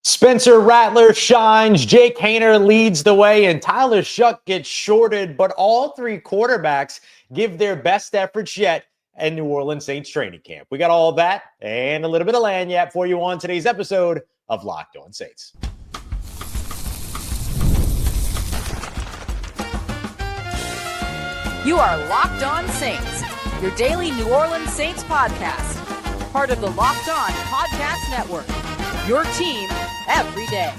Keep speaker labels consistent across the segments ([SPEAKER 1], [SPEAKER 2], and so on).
[SPEAKER 1] Spencer Rattler shines, Jake Haener leads the way, and Tyler Shough gets shorted, but all three quarterbacks give their best efforts yet in New Orleans Saints training camp. We got all that and a little bit of lagniappe for you on today's episode of Locked On Saints.
[SPEAKER 2] You are Locked On Saints, your daily New Orleans Saints podcast, part of the Locked On Podcast Network, your team every day.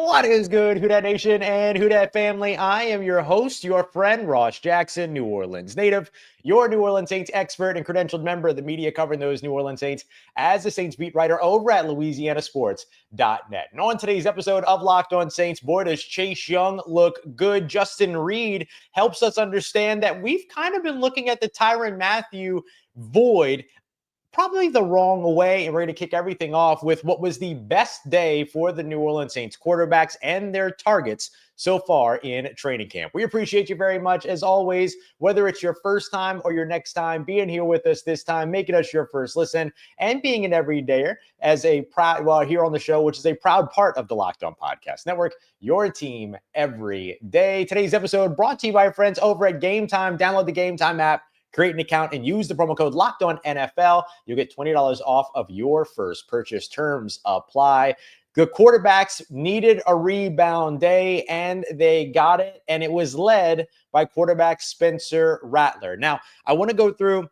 [SPEAKER 1] What is good, Who Dat Nation and Who Dat family? I am your host, your friend, Ross Jackson, New Orleans native, your New Orleans Saints expert and credentialed member of the media covering those New Orleans Saints as a Saints beat writer over at LouisianaSports.net. And on today's episode of Locked On Saints, boy, does Chase Young look good. Justin Reid helps us understand that we've kind of been looking at the Tyrann Mathieu void probably the wrong way, and we're going to kick everything off with what was the best day for the New Orleans Saints quarterbacks and their targets so far in training camp. We appreciate you very much, as always, whether it's your first time or your next time, being here with us this time, making us your first listen, and being an everydayer as a proud, here on the show, which is a proud part of the Locked On Podcast Network, your team every day. Today's episode brought to you by our friends over at Gametime. Download the Gametime app, create an account, and use the promo code LOCKEDONNFL. You'll get $20 off of your first purchase. Terms apply. The quarterbacks needed a rebound day, and they got it, and it was led by quarterback Spencer Rattler. Now, I want to go through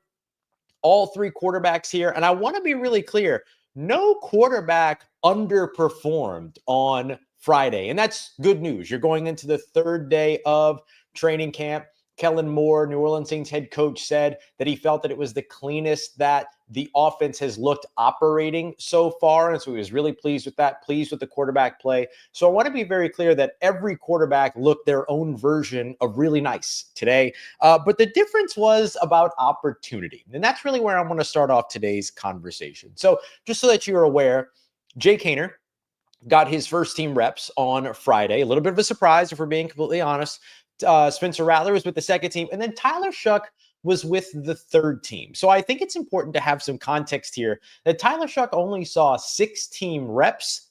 [SPEAKER 1] all three quarterbacks here, and I want to be really clear. No quarterback underperformed on Friday, and that's good news. You're going into the third day of training camp. Kellen Moore, New Orleans Saints head coach, said that he felt that it was the cleanest that the offense has looked operating so far. And so he was really pleased with that, pleased with the quarterback play. So I want to be very clear that every quarterback looked their own version of really nice today. But the difference was about opportunity. And that's really where I want to start off today's conversation. So just so that you're aware, Jake Haener got his first team reps on Friday. A little bit of a surprise, if we're being completely honest. Spencer Rattler was with the second team, and then Tyler Shough was with the third team. So I think it's important to have some context here that Tyler Shough only saw 6 team reps,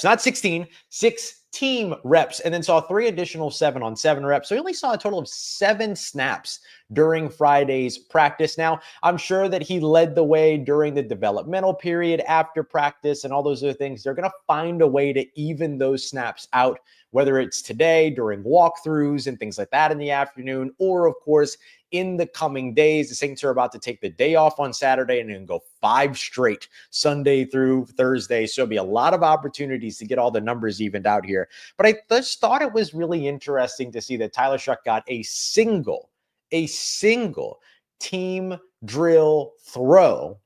[SPEAKER 1] not 16, 6 team reps, and then saw 3 additional 7-on-7 reps. So he only saw a total of 7 snaps during Friday's practice. Now, I'm sure that he led the way during the developmental period after practice and all those other things. They're going to find a way to even those snaps out, whether it's today during walkthroughs and things like that in the afternoon, or of course, in the coming days. The Saints are about to take the day off on Saturday and then go 5 straight, Sunday through Thursday. So there'll be a lot of opportunities to get all the numbers evened out here. But I just thought it was really interesting to see that Tyler Shough got a single team drill throw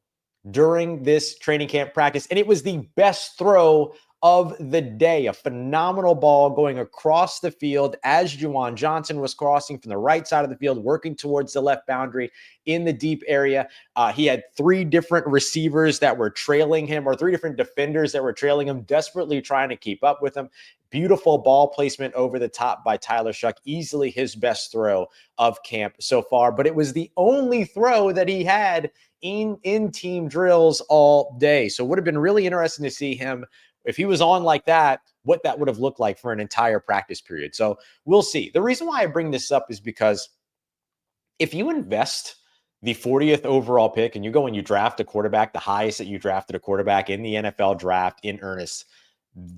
[SPEAKER 1] during this training camp practice. And it was the best throw of the day, a phenomenal ball going across the field as Juwan Johnson was crossing from the right side of the field, working towards the left boundary in the deep area. He had 3 different receivers that were trailing him, or 3 different defenders that were trailing him, desperately trying to keep up with him. Beautiful ball placement over the top by Tyler Shough, easily his best throw of camp so far, but it was the only throw that he had in team drills all day. So it would have been really interesting to see him, if he was on like that, what that would have looked like for an entire practice period. So we'll see. The reason why I bring this up is because if you invest the 40th overall pick and you go and you draft a quarterback, the highest that you drafted a quarterback in the NFL draft in earnest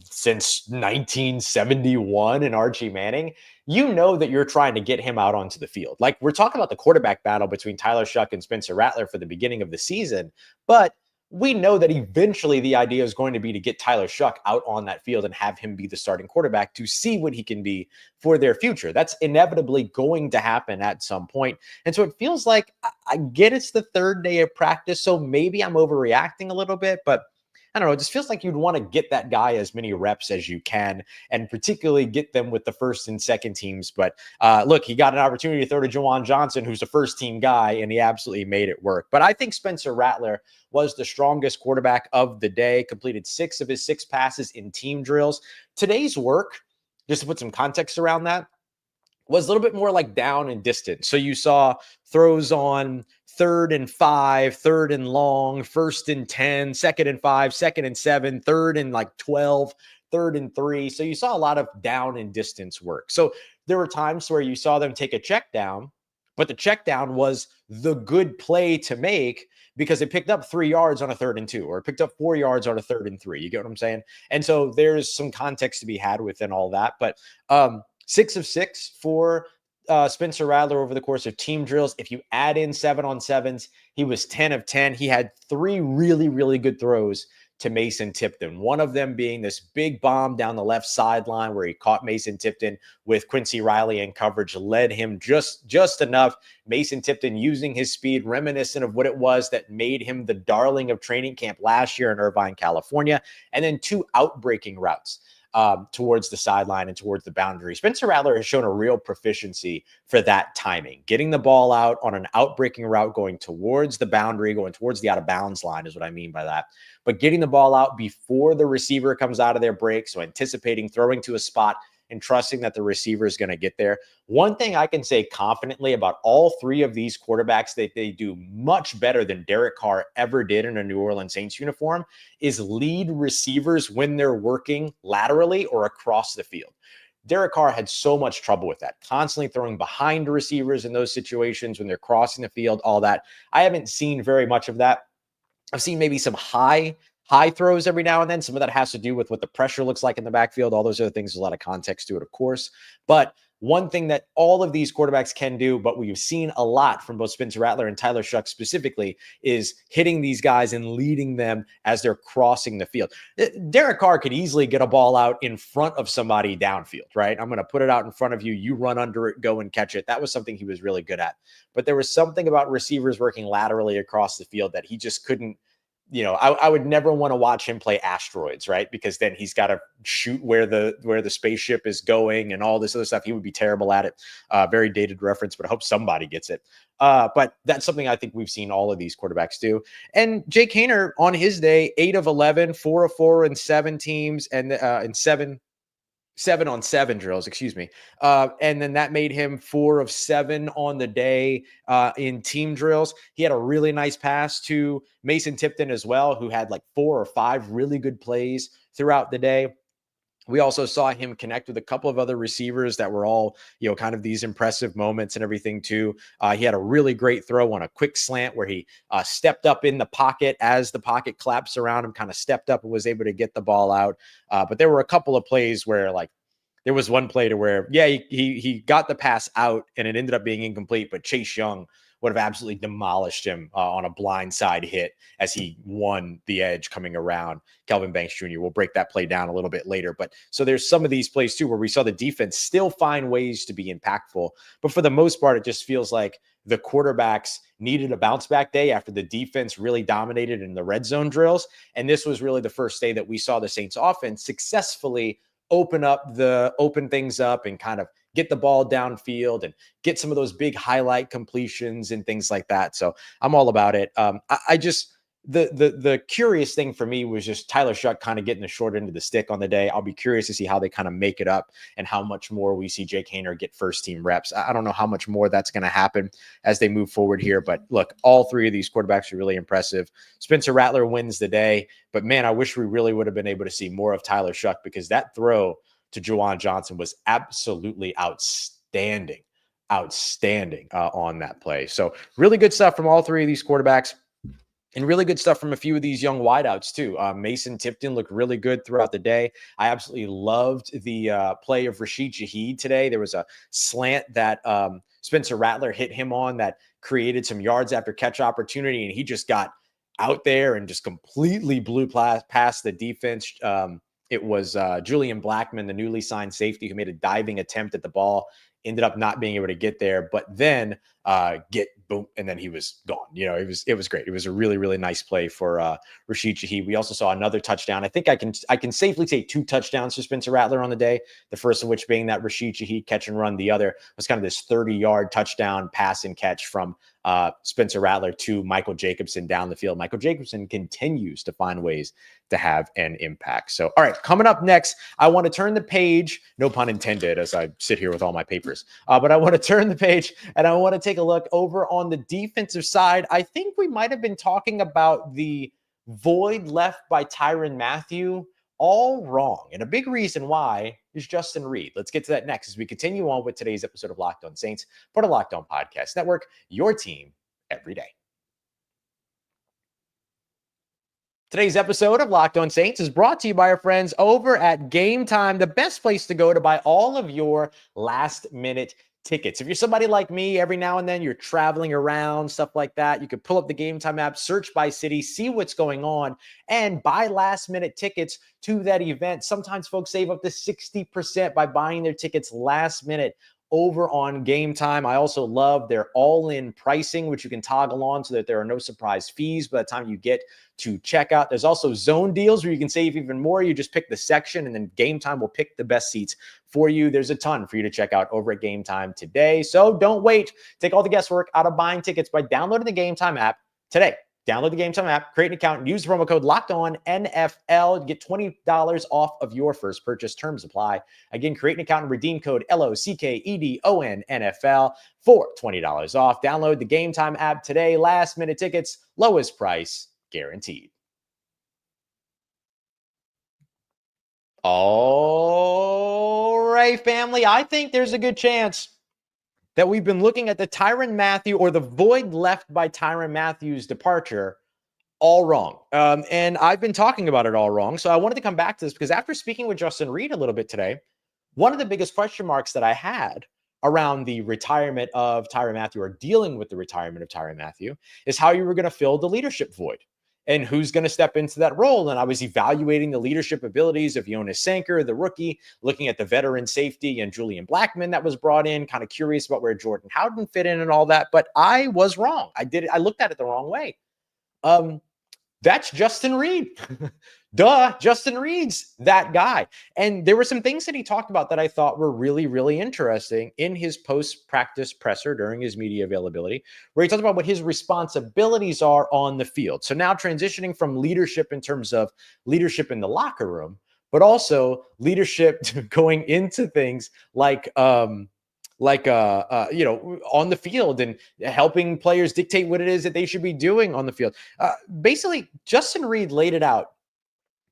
[SPEAKER 1] since 1971 in Archie Manning, you know that you're trying to get him out onto the field. Like, we're talking about the quarterback battle between Tyler Shough and Spencer Rattler for the beginning of the season, but we know that eventually the idea is going to be to get Tyler Shough out on that field and have him be the starting quarterback to see what he can be for their future. That's inevitably going to happen at some point. And so it feels like, I get it's the third day of practice, so maybe I'm overreacting a little bit, but I don't know, it just feels like you'd want to get that guy as many reps as you can, and particularly get them with the first and second teams. But look, he got an opportunity to throw to Juwan Johnson, who's a first team guy, and he absolutely made it work. But I think Spencer Rattler was the strongest quarterback of the day, completed 6 of his 6 passes in team drills. Today's work, just to put some context around that, was a little bit more like down and distant. So you saw throws on 3rd and 5, 3rd and long, 1st and 10, 2nd and 5, 2nd and 7, 3rd and like 12, 3rd and 3. So you saw a lot of down and distance work. So there were times where you saw them take a check down, but the check down was the good play to make because it picked up 3 yards on a 3rd and 2, or it picked up 4 yards on a 3rd and 3. You get what I'm saying? And so there's some context to be had within all that. But 6 of 6 for Spencer Rattler over the course of team drills. If you add in 7-on-7s, he was 10 of 10. He had 3 really, really good throws to Mason Tipton. One of them being this big bomb down the left sideline where he caught Mason Tipton with Quincy Riley in coverage, led him just enough. Mason Tipton using his speed, reminiscent of what it was that made him the darling of training camp last year in Irvine, California. And then 2 outbreaking routes towards the sideline and towards the boundary. Spencer Rattler has shown a real proficiency for that timing, getting the ball out on an outbreaking route, going towards the boundary, going towards the out of bounds line is what I mean by that. But getting the ball out before the receiver comes out of their break. So anticipating throwing to a spot and trusting that the receiver is going to get there. One thing I can say confidently about all 3 of these quarterbacks that they do much better than Derek Carr ever did in a New Orleans Saints uniform is lead receivers when they're working laterally or across the field. Derek Carr had so much trouble with that, constantly throwing behind receivers in those situations when they're crossing the field, all that. I haven't seen very much of that. I've seen maybe some high throws every now and then. Some of that has to do with what the pressure looks like in the backfield. All those other things, there's a lot of context to it, of course. But one thing that all of these quarterbacks can do, but we've seen a lot from both Spencer Rattler and Tyler Shough specifically, is hitting these guys and leading them as they're crossing the field. Derek Carr could easily get a ball out in front of somebody downfield, right? I'm going to put it out in front of you. You run under it, go and catch it. That was something he was really good at. But there was something about receivers working laterally across the field that he just couldn't. I would never want to watch him play asteroids, right? Because then he's got to shoot where the spaceship is going and all this other stuff. He would be terrible at it. Very dated reference, but I hope somebody gets it. But that's something I think we've seen all of these quarterbacks do. And Jake Haener on his day, 8 of 11, 4 of 4 in 7 teams and 7-on-7 drills, excuse me. And then that made him 4 of 7 on the day in team drills. He had a really nice pass to Mason Tipton as well, who had like 4 or 5 really good plays throughout the day. We also saw him connect with a couple of other receivers that were all, kind of these impressive moments and everything too. He had a really great throw on a quick slant where he stepped up in the pocket as the pocket collapsed around him, kind of stepped up and was able to get the ball out. But there were a couple of plays where there was one play to where, he got the pass out and it ended up being incomplete, but Chase Young would have absolutely demolished him on a blindside hit as he won the edge coming around Kelvin Banks Jr. We'll break that play down a little bit later. But so there's some of these plays too where we saw the defense still find ways to be impactful. But for the most part, it just feels like the quarterbacks needed a bounce back day after the defense really dominated in the red zone drills. And this was really the first day that we saw the Saints offense successfully open things up and kind of get the ball downfield and get some of those big highlight completions and things like that. So I'm all about it. The curious thing for me was just Tyler Shough kind of getting the short end of the stick on the day. I'll be curious to see how they kind of make it up and how much more we see Jake Haener get first team reps. I don't know how much more that's going to happen as they move forward here, but look, all 3 of these quarterbacks are really impressive. Spencer Rattler wins the day, but man, I wish we really would have been able to see more of Tyler Shough because that throw to Juwan Johnson was absolutely outstanding on that play. So really good stuff from all 3 of these quarterbacks. And really good stuff from a few of these young wideouts too. Mason Tipton looked really good throughout the day. I absolutely loved the play of Rashid Shaheed today. There was a slant that Spencer Rattler hit him on that created some yards after catch opportunity, and he just got out there and just completely blew past the defense. It was Julian Blackman, the newly signed safety, who made a diving attempt at the ball, ended up not being able to get there, but then boom, and then he was gone. It was great. It was a really, really nice play for Rashid Shaheed. We also saw another touchdown. I think I can safely say 2 touchdowns for Spencer Rattler on the day. The first of which being that Rashid Shaheed catch and run. The other was kind of this 30-yard touchdown pass and catch from Spencer Rattler to Michael Jacobson down the field. Michael Jacobson continues to find ways to have an impact. So, all right, coming up next, I want to turn the page, no pun intended, as I sit here with all my papers, but I want to turn the page and I want to take a look over on the defensive side. I think we might have been talking about the void left by Tyrann Mathieu. All wrong. And a big reason why is Justin Reid. Let's get to that next as we continue on with today's episode of Locked On Saints, part of Locked On Podcast Network, your team every day. Today's episode of Locked On Saints is brought to you by our friends over at Gametime, the best place to go to buy all of your last-minute tickets. If you're somebody like me, every now and then you're traveling around, stuff like that, you could pull up the Gametime app, search by city, see what's going on, and buy last-minute tickets to that event. Sometimes folks save up to 60% by buying their tickets last minute over on Gametime. I also love their all-in pricing, which you can toggle on so that there are no surprise fees by the time you get to checkout. There's also zone deals where you can save even more. You just pick the section and then Gametime will pick the best seats for you. There's a ton for you to check out over at Gametime today. So don't wait. Take all the guesswork out of buying tickets by downloading the Gametime app today. Download the Gametime app, create an account, and use the promo code LOCKEDONNFL to get $20 off of your first purchase. Terms apply. Again, create an account and redeem code LOCKEDONNFL for $20 off. Download the Gametime app today. Last minute tickets, lowest price guaranteed. All right, family. I think there's a good chance that we've been looking at the Tyrann Mathieu or the void left by Tyrann Mathieu's departure all wrong. And I've been talking about it all wrong. So I wanted to come back to this because after speaking with Justin Reid a little bit today, one of the biggest question marks that I had around the retirement of Tyrann Mathieu or dealing with the retirement of Tyrann Mathieu is how you were going to fill the leadership void and who's going to step into that role. And I was evaluating the leadership abilities of Jonas Sanker, the rookie, looking at the veteran safety and Julian Blackmon that was brought in, kind of curious about where Jordan Howden fit in and all that. But I was wrong. I looked at it the wrong way. That's Justin Reid. Duh, Justin Reid's that guy. And there were some things that he talked about that I thought were really, really interesting in his post-practice presser during his media availability, where he talked about what his responsibilities are on the field. So now transitioning from leadership in terms of leadership in the locker room, but also leadership going into things like on the field and helping players dictate what it is that they should be doing on the field. Basically, Justin Reid laid it out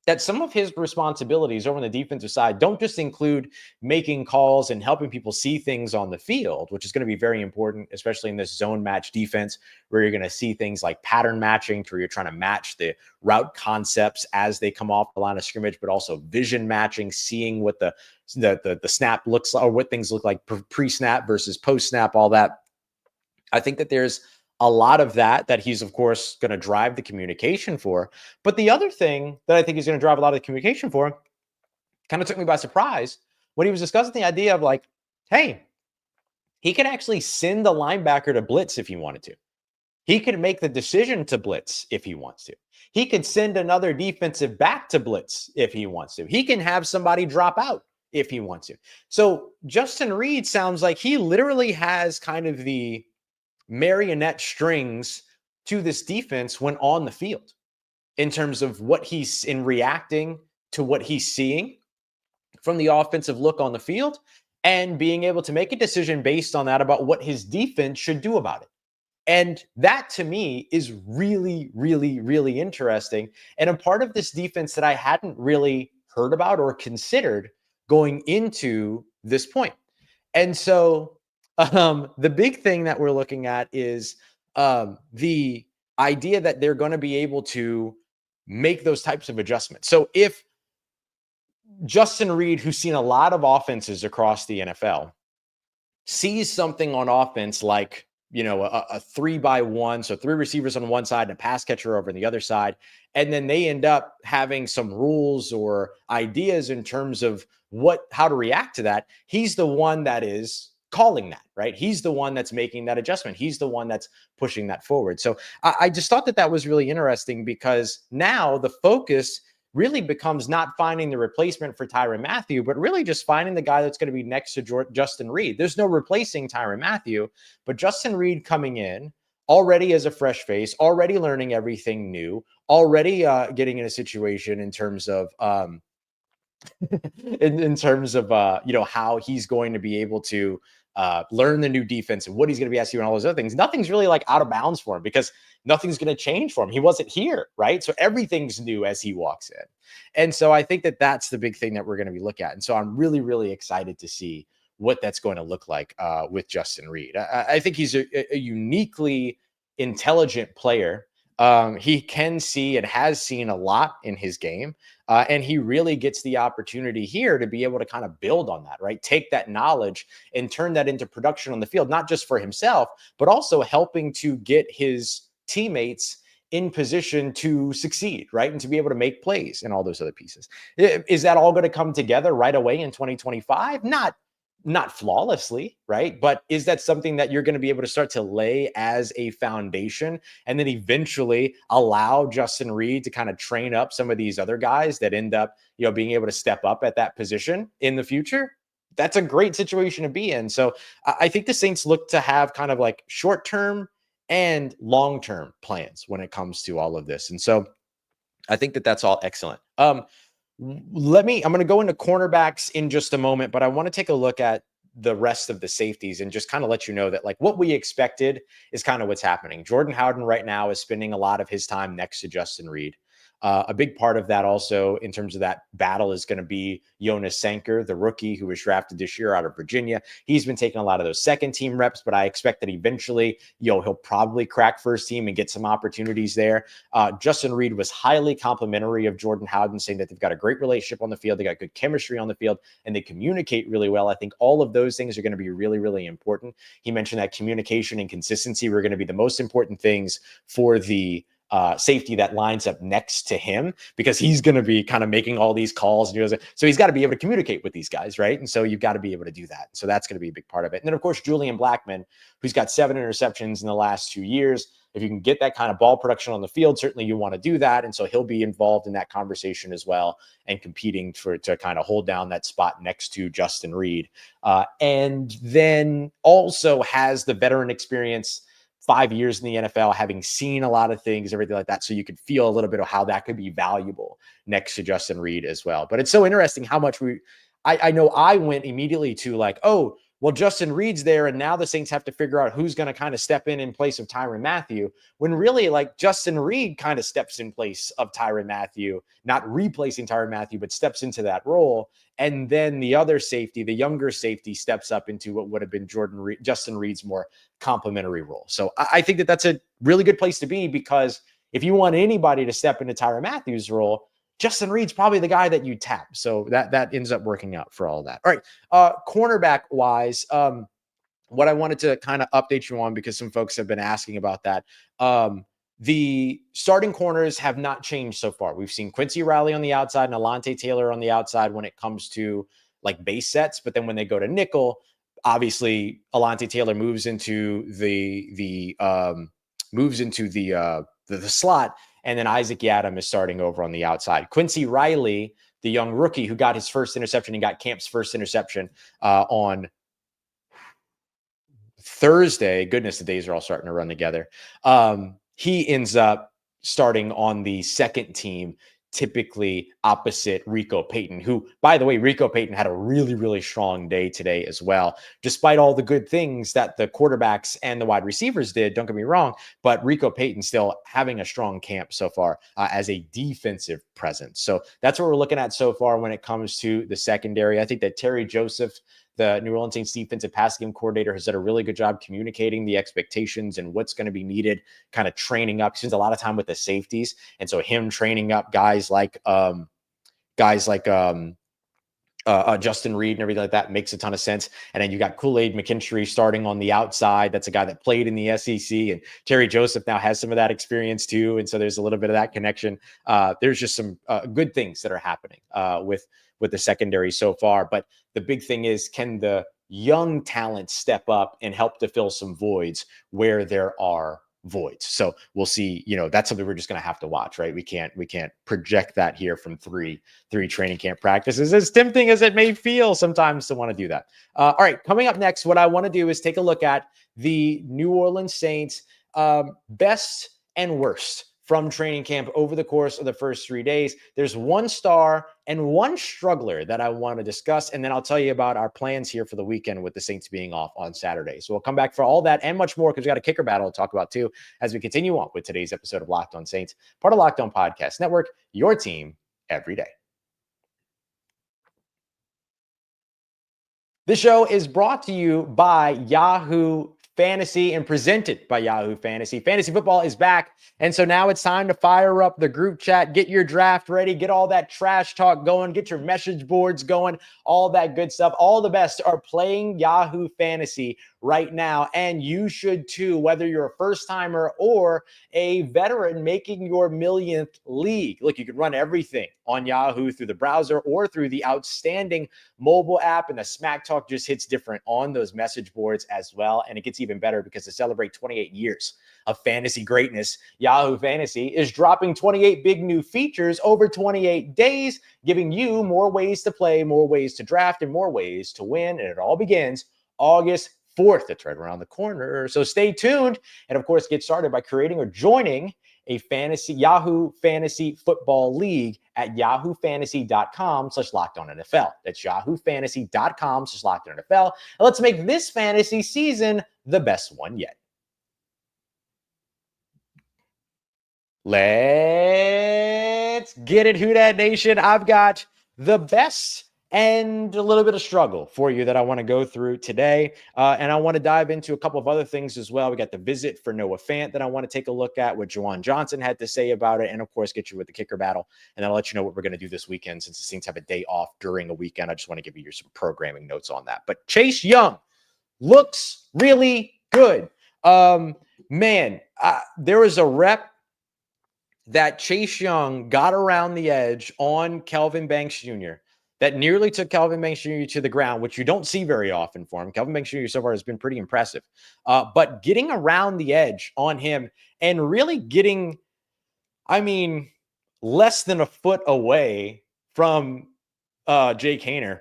[SPEAKER 1] that some of his responsibilities over on the defensive side don't just include making calls and helping people see things on the field, which is going to be very important, especially in this zone match defense, where you're going to see things like pattern matching, where you're trying to match the route concepts as they come off the line of scrimmage, but also vision matching, seeing what the snap looks like, or what things look like pre-snap versus post-snap, all that. I think that there's a lot of that he's, of course, going to drive the communication for. But the other thing that I think he's going to drive a lot of the communication for kind of took me by surprise when he was discussing the idea of like, hey, he could actually send the linebacker to blitz if he wanted to. He could make the decision to blitz if he wants to. He could send another defensive back to blitz if he wants to. He can have somebody drop out if he wants to. So Justin Reid sounds like he literally has kind of the marionette strings to this defense when on the field in terms of what he's in reacting to what he's seeing from the offensive look on the field and being able to make a decision based on that about what his defense should do about it. And that to me is really, really, really interesting. And a part of this defense that I hadn't really heard about or considered going into this point. And so the big thing that we're looking at is the idea that they're going to be able to make those types of adjustments. So if Justin Reid, who's seen a lot of offenses across the NFL, sees something on offense like, a 3-by-1, so 3 receivers on one side and a pass catcher over on the other side, and then they end up having some rules or ideas in terms of how to react to that, he's the one that is calling that, right? He's the one that's making that adjustment. He's the one that's pushing that forward. So I just thought that was really interesting because now the focus really becomes not finding the replacement for Tyrann Mathieu, but really just finding the guy that's going to be next to Justin Reid. There's no replacing Tyrann Mathieu, but Justin Reid coming in already as a fresh face, already learning everything new, already getting in a situation in terms of in terms of how he's going to be able to learn the new defense and what he's going to be asked to do and all those other things. Nothing's really like out of bounds for him because nothing's going to change for him. He wasn't here, right? So everything's new as he walks in. And so I think that that's the big thing that we're going to be looking at. And so I'm really, really excited to see what that's going to look like with Justin Reid. I think he's a uniquely intelligent player. He can see and has seen a lot in his game. And he really gets the opportunity here to be able to kind of build on that, right? Take that knowledge and turn that into production on the field, not just for himself, but also helping to get his teammates in position to succeed, right? And to be able to make plays and all those other pieces. Is that all going to come together right away in 2025? Not flawlessly, right? But is that something that you're going to be able to start to lay as a foundation and then eventually allow Justin Reid to kind of train up some of these other guys that end up, being able to step up at that position in the future? That's a great situation to be in. So I think the Saints look to have kind of like short-term and long-term plans when it comes to all of this. And so I think that that's all excellent. I'm going to go into cornerbacks in just a moment, but I want to take a look at the rest of the safeties and just kind of let you know that like what we expected is kind of what's happening. Jordan Howden right now is spending a lot of his time next to Justin Reid. A big part of that also in terms of that battle is going to be Jonas Sanker, the rookie who was drafted this year out of Virginia. He's been taking a lot of those second team reps, but I expect that eventually, he'll probably crack first team and get some opportunities there. Justin Reid was highly complimentary of Jordan Howden, saying that they've got a great relationship on the field. They got good chemistry on the field and they communicate really well. I think all of those things are going to be really, really important. He mentioned that communication and consistency were going to be the most important things for the safety that lines up next to him, because he's going to be kind of making all these calls. So he's got to be able to communicate with these guys, right? And so you've got to be able to do that. So that's going to be a big part of it. And then, of course, Julian Blackmon, who's got 7 interceptions in the last 2 years. If you can get that kind of ball production on the field, certainly you want to do that. And so he'll be involved in that conversation as well and competing to kind of hold down that spot next to Justin Reid. And then also has the veteran experience, 5 years in the NFL, having seen a lot of things, everything like that. So you could feel a little bit of how that could be valuable next to Justin Reid as well. But it's so interesting how much I know I went immediately to like, oh, well, Justin Reid's there, and now the Saints have to figure out who's going to kind of step in place of Tyrann Mathieu, when really like Justin Reid kind of steps in place of Tyrann Mathieu, not replacing Tyrann Mathieu, but steps into that role. And then the other safety, the younger safety, steps up into what would have been Justin Reid's more complementary role. So I think that that's a really good place to be, because if you want anybody to step into Tyrann Mathieu's role, Justin Reid's probably the guy that you tap. So that ends up working out for all of that. All right. Cornerback wise, what I wanted to kind of update you on, because some folks have been asking about that. The starting corners have not changed so far. We've seen Quincy Riley on the outside and Alontae Taylor on the outside when it comes to like base sets. But then when they go to nickel, obviously Alontae Taylor moves into the slot. And then Isaac Yiadom is starting over on the outside. Quincy Riley, the young rookie who got his first interception and got camp's first interception on Thursday. Goodness, the days are all starting to run together. He ends up starting on the second team, typically opposite Rico Payton, who, by the way, Rico Payton had a really, really strong day today as well. Despite all the good things that the quarterbacks and the wide receivers did, don't get me wrong, but Rico Payton still having a strong camp so far as a defensive presence. So that's what we're looking at so far when it comes to the secondary. I think that Terry Joseph, the New Orleans Saints defensive pass game coordinator, has done a really good job communicating the expectations and what's going to be needed, kind of training up. He spends a lot of time with the safeties. And so him training up guys like Justin Reid and everything like that makes a ton of sense. And then you got Kool-Aid McKinstry starting on the outside. That's a guy that played in the SEC, and Terry Joseph now has some of that experience too. And so there's a little bit of that connection. There's just some good things that are happening with the secondary so far. But the big thing is, can the young talent step up and help to fill some voids where there are voids? So we'll see. That's something we're just going to have to watch, right? We can't project that here from three training camp practices, as tempting as it may feel sometimes to want to do that. All right, coming up next, what I want to do is take a look at the New Orleans Saints Best and worst from training camp over the course of the first 3 days. There's one star and one struggler that I want to discuss, and then I'll tell you about our plans here for the weekend with the Saints being off on Saturday. So we'll come back for all that and much more because we got a kicker battle to talk about too as we continue on with today's episode of Locked On Saints, part of Locked On Podcast Network, your team every day. This show is brought to you by Yahoo Fantasy and presented by Yahoo Fantasy. Fantasy football is back, and so now it's time to fire up the group chat, get your draft ready, get all that trash talk going, get your message boards going, all that good stuff. All the best are playing Yahoo Fantasy right now, and you should too, whether you're a first-timer or a veteran making your millionth league. Look, you can run everything on Yahoo through the browser or through the outstanding mobile app, and the smack talk just hits different on those message boards as well, and it gets even better because to celebrate 28 years of fantasy greatness, Yahoo Fantasy is dropping 28 big new features over 28 days, giving you more ways to play, more ways to draft, and more ways to win, and it all begins August 4th. That's right around the corner. So stay tuned. And of course, get started by creating or joining a Yahoo Fantasy Football League at yahoofantasy.com/lockedonnfl. That's yahoofantasy.com/lockedonnfl. And let's make this fantasy season the best one yet. Let's get it, Who Dat Nation. I've got the best and a little bit of struggle for you that I want to go through today. And I want to dive into a couple of other things as well. We got the visit for Noah Fant that I want to take a look at, what Juwan Johnson had to say about it, and of course, get you with the kicker battle. And then I'll let you know what we're going to do this weekend since the Saints have a day off during a weekend. I just want to give you some programming notes on that. But Chase Young looks really good. There was a rep that Chase Young got around the edge on Kelvin Banks Jr. that nearly took Kelvin Banks Jr. to the ground, which you don't see very often for him. Kelvin Banks Jr. so far has been pretty impressive. But getting around the edge on him and really getting, less than a foot away from Jake Haener,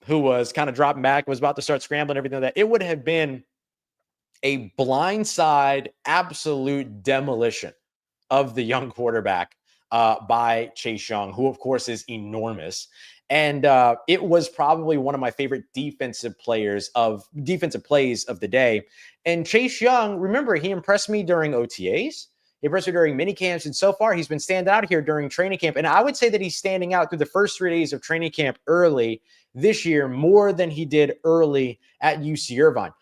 [SPEAKER 1] who was kind of dropping back, was about to start scrambling, everything like that. It would have been a blindside, absolute demolition of the young quarterback by Chase Young, who of course is enormous. And it was probably one of my favorite defensive plays of the day. And Chase Young, remember, he impressed me during OTAs. He impressed me during mini camps. And so far, he's been standing out here during training camp. And I would say that he's standing out through the first 3 days of training camp early this year more than he did early at UC Irvine.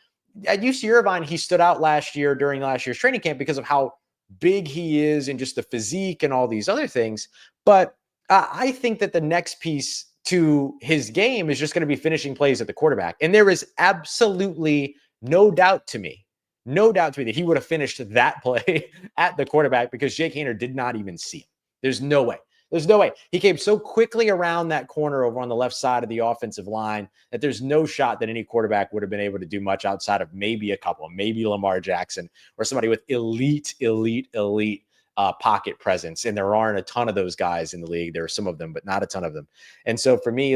[SPEAKER 1] At UC Irvine, he stood out during last year's training camp because of how big he is and just the physique and all these other things. But I think that the next piece to his game is just going to be finishing plays at the quarterback. And there is absolutely no doubt to me that he would have finished that play at the quarterback because Jake Haener did not even see him. There's no way. He came so quickly around that corner over on the left side of the offensive line that there's no shot that any quarterback would have been able to do much outside of maybe Lamar Jackson or somebody with elite pocket presence. And there aren't a ton of those guys in the league. There are some of them, but not a ton of them. And so for me,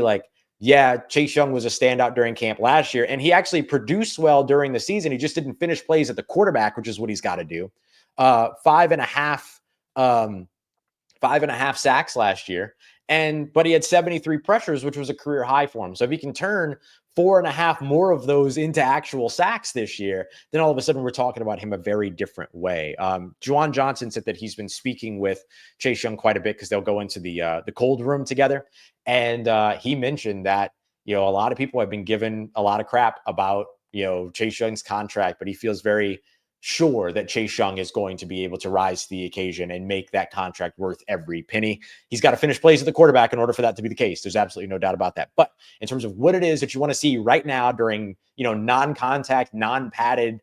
[SPEAKER 1] Chase Young was a standout during camp last year, and he actually produced well during the season. He just didn't finish plays at the quarterback, which is what he's got to do. 5.5 sacks last year. But he had 73 pressures, which was a career high for him. So if he can turn 4.5 more of those into actual sacks this year, then all of a sudden we're talking about him a very different way. Juwan Johnson said that he's been speaking with Chase Young quite a bit because they'll go into the cold room together. And he mentioned that, a lot of people have been given a lot of crap about, Chase Young's contract, but he feels very sure that Chase Young is going to be able to rise to the occasion and make that contract worth every penny. He's got to finish plays at the quarterback in order for that to be the case. There's absolutely no doubt about that. But in terms of what it is that you want to see right now during, non-contact, non-padded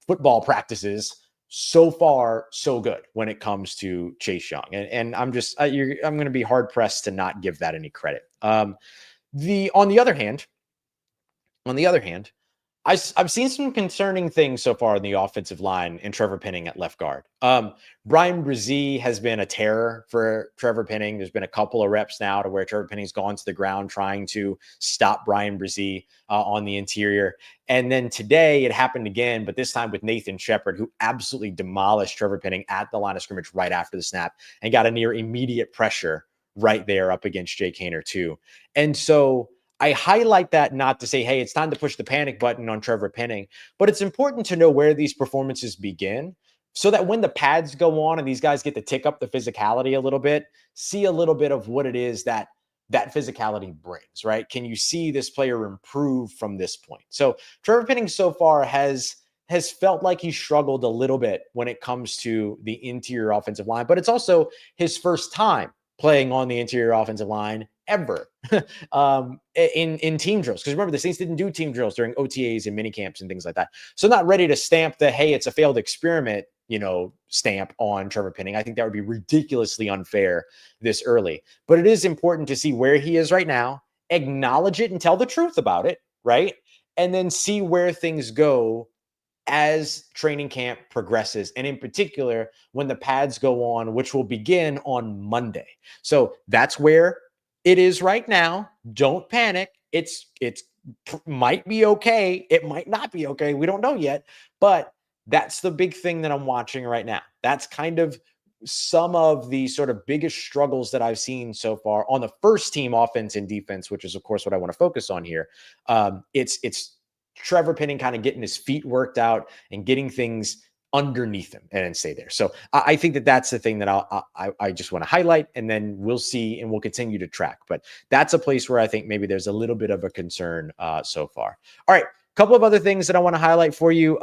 [SPEAKER 1] football practices, so far, so good when it comes to Chase Young. And I'm going to be hard pressed to not give that any credit. On the other hand, I've seen some concerning things so far in the offensive line and Trevor Penning at left guard. Brian Brzee has been a terror for Trevor Penning. There's been a couple of reps now to where Trevor Penning's gone to the ground trying to stop Brian Brzee on the interior. And then today it happened again, but this time with Nathan Shepard, who absolutely demolished Trevor Penning at the line of scrimmage right after the snap and got a near immediate pressure right there up against Jake Haener too. And so I highlight that not to say, hey, it's time to push the panic button on Trevor Penning, but it's important to know where these performances begin so that when the pads go on and these guys get to tick up the physicality a little bit, see a little bit of what it is that physicality brings, right? Can you see this player improve from this point? So Trevor Penning so far has felt like he struggled a little bit when it comes to the interior offensive line, but it's also his first time playing on the interior offensive line ever in team drills. Because remember, the Saints didn't do team drills during OTAs and mini camps and things like that. So not ready to stamp the, hey, it's a failed experiment, stamp on Trevor Penning. I think that would be ridiculously unfair this early. But it is important to see where he is right now, acknowledge it and tell the truth about it, right? And then see where things go as training camp progresses, and in particular, when the pads go on, which will begin on Monday. So that's where it is right now. Don't panic. It's might be okay. It might not be okay. We don't know yet, but that's the big thing that I'm watching right now. That's kind of some of the sort of biggest struggles that I've seen so far on the first team offense and defense, which is of course what I want to focus on here. It's Trevor Penning kind of getting his feet worked out and getting things underneath him and stay there. So I think that that's the thing that I just want to highlight, and then we'll see and we'll continue to track. But that's a place where I think maybe there's a little bit of a concern so far. All right, a couple of other things that I want to highlight for you.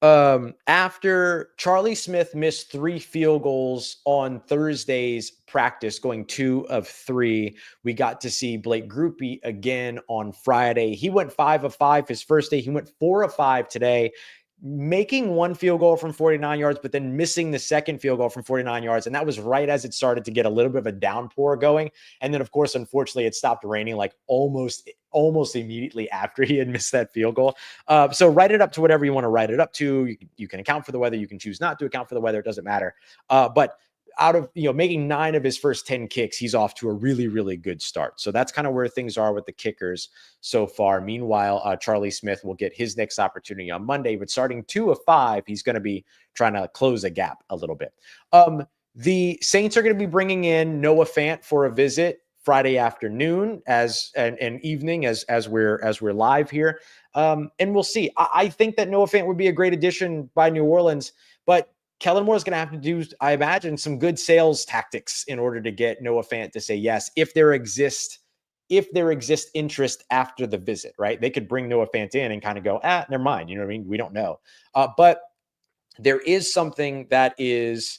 [SPEAKER 1] After Charlie Smith missed 3 field goals on Thursday's practice, going 2 of 3, we got to see Blake Grupe again on Friday. He went 5 of 5 his first day. He went 4 of 5 today, making 1 field goal from 49 yards, but then missing the second field goal from 49 yards. And that was right as it started to get a little bit of a downpour going. And then, of course, unfortunately, it stopped raining like almost immediately after he had missed that field goal. So write it up to whatever you want to write it up to. You can account for the weather. You can choose not to account for the weather. It doesn't matter. But out of, making 9 of his first 10 kicks, he's off to a really, really good start. So that's kind of where things are with the kickers so far. Meanwhile, Charlie Smith will get his next opportunity on Monday, but starting 2 of 5, he's going to be trying to close a gap a little bit. The Saints are going to be bringing in Noah Fant for a visit Friday afternoon an evening as we're live here. And we'll see. I think that Noah Fant would be a great addition by New Orleans, but Kellen Moore is going to have to do, I imagine, some good sales tactics in order to get Noah Fant to say yes, if there exists interest after the visit, right? They could bring Noah Fant in and kind of go, never mind. You know what I mean? We don't know. But there is something that is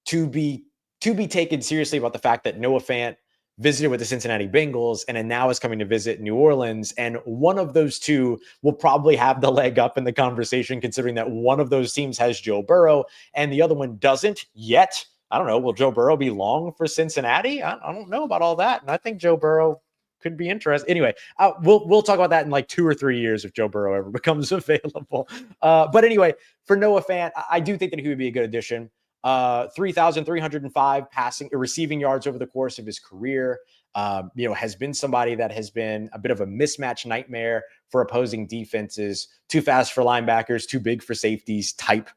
[SPEAKER 1] to be taken seriously about the fact that Noah Fant visited with the Cincinnati Bengals and then now is coming to visit New Orleans. And one of those two will probably have the leg up in the conversation, considering that one of those teams has Joe Burrow and the other one doesn't yet. I don't know. Will Joe Burrow be long for Cincinnati? I don't know about all that. And I think Joe Burrow could be interesting. Anyway, we'll talk about that in like 2 or 3 years if Joe Burrow ever becomes available. But anyway, for Noah Fant, I do think that he would be a good addition. 3,305 receiving yards over the course of his career. Has been somebody that has been a bit of a mismatch nightmare for opposing defenses. Too fast for linebackers, too big for safeties type.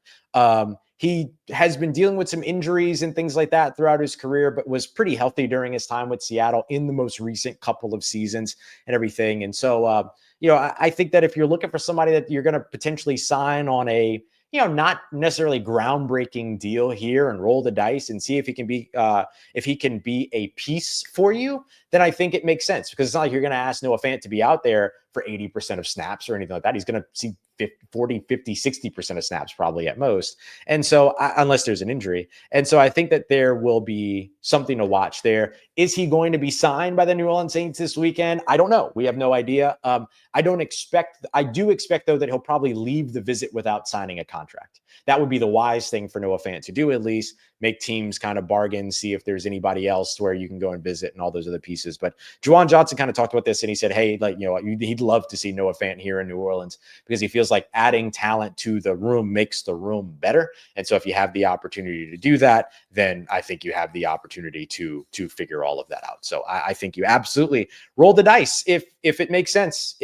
[SPEAKER 1] He has been dealing with some injuries and things like that throughout his career, but was pretty healthy during his time with Seattle in the most recent couple of seasons and everything. And so, I think that if you're looking for somebody that you're going to potentially sign on a, not necessarily groundbreaking deal here and roll the dice and see if he can be a piece for you, then I think it makes sense, because it's not like you're going to ask Noah Fant to be out there for 80% of snaps or anything like that. He's going to see 40, 50, 60% of snaps probably at most. And so unless there's an injury. And so I think that there will be something to watch there. Is he going to be signed by the New Orleans Saints this weekend? I don't know. We have no idea. I do expect though that he'll probably leave the visit without signing a contract. That would be the wise thing for Noah Fant to do, at least make teams kind of bargain, see if there's anybody else where you can go and visit and all those other pieces. But Juwan Johnson kind of talked about this and he said, hey, he'd love to see Noah Fant here in New Orleans because he feels like adding talent to the room makes the room better. And so if you have the opportunity to do that, then I think you have the opportunity to figure all of that out. So I think you absolutely roll the dice if it makes sense,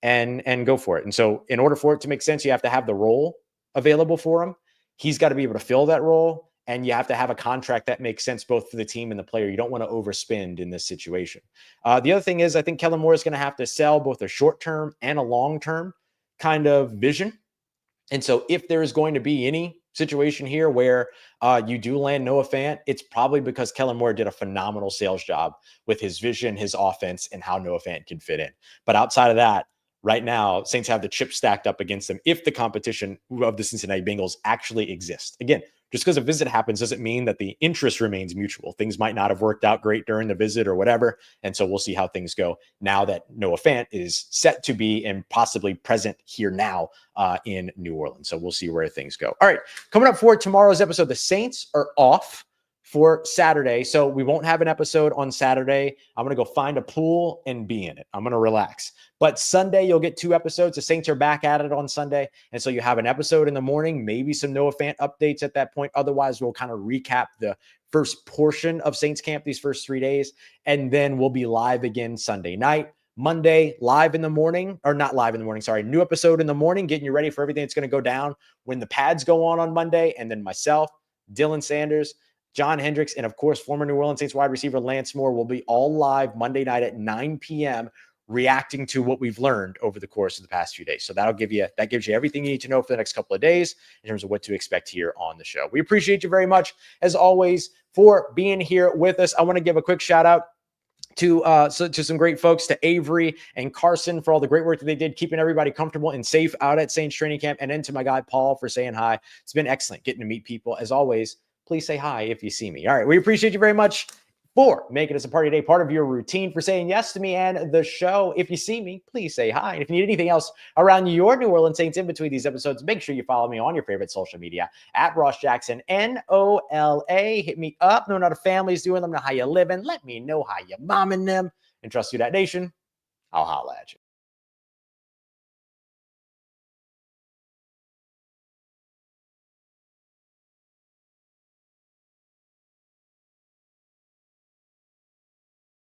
[SPEAKER 1] and go for it. And so in order for it to make sense, you have to have the role available for him. He's got to be able to fill that role. And you have to have a contract that makes sense both for the team and the player. You don't want to overspend in this situation. The other thing is I think Kellen Moore is going to have to sell both a short-term and a long-term kind of vision. And so if there is going to be any situation here where you do land Noah Fant, it's probably because Kellen Moore did a phenomenal sales job with his vision, his offense, and how Noah Fant can fit in. But outside of that, right now, Saints have the chip stacked up against them if the competition of the Cincinnati Bengals actually exists. Again, just because a visit happens doesn't mean that the interest remains mutual. Things might not have worked out great during the visit or whatever. And so we'll see how things go now that Noah Fant is set to be and possibly present here now in New Orleans. So we'll see where things go. All right, coming up for tomorrow's episode, the Saints are off for Saturday. So we won't have an episode on Saturday. I'm going to go find a pool and be in it. I'm going to relax. But Sunday, you'll get 2 episodes. The Saints are back at it on Sunday. And so you have an episode in the morning, maybe some Noah Fant updates at that point. Otherwise, we'll kind of recap the first portion of Saints camp these first 3 days. And then we'll be live again Sunday night. Monday, live in the morning, or not live in the morning, sorry, new episode in the morning, getting you ready for everything that's going to go down when the pads go on Monday. And then myself, Dylan Sanders, John Hendricks, and of course, former New Orleans Saints wide receiver Lance Moore will be all live Monday night at 9 p.m. reacting to what we've learned over the course of the past few days. So that gives you everything you need to know for the next couple of days in terms of what to expect here on the show. We appreciate you very much, as always, for being here with us. I want to give a quick shout out to some great folks, to Avery and Carson for all the great work that they did, keeping everybody comfortable and safe out at Saints training camp. And then to my guy, Paul, for saying hi. It's been excellent getting to meet people. As always, please say hi if you see me. All right. We appreciate you very much for making us a part of your day, part of your routine, for saying yes to me and the show. If you see me, please say hi. And if you need anything else around your New Orleans Saints in between these episodes, make sure you follow me on your favorite social media at Ross Jackson, NOLA. Hit me up. Know how the family's doing. Let me know how you living. Let me know how you momming them. And trust you, that nation. I'll holla at you.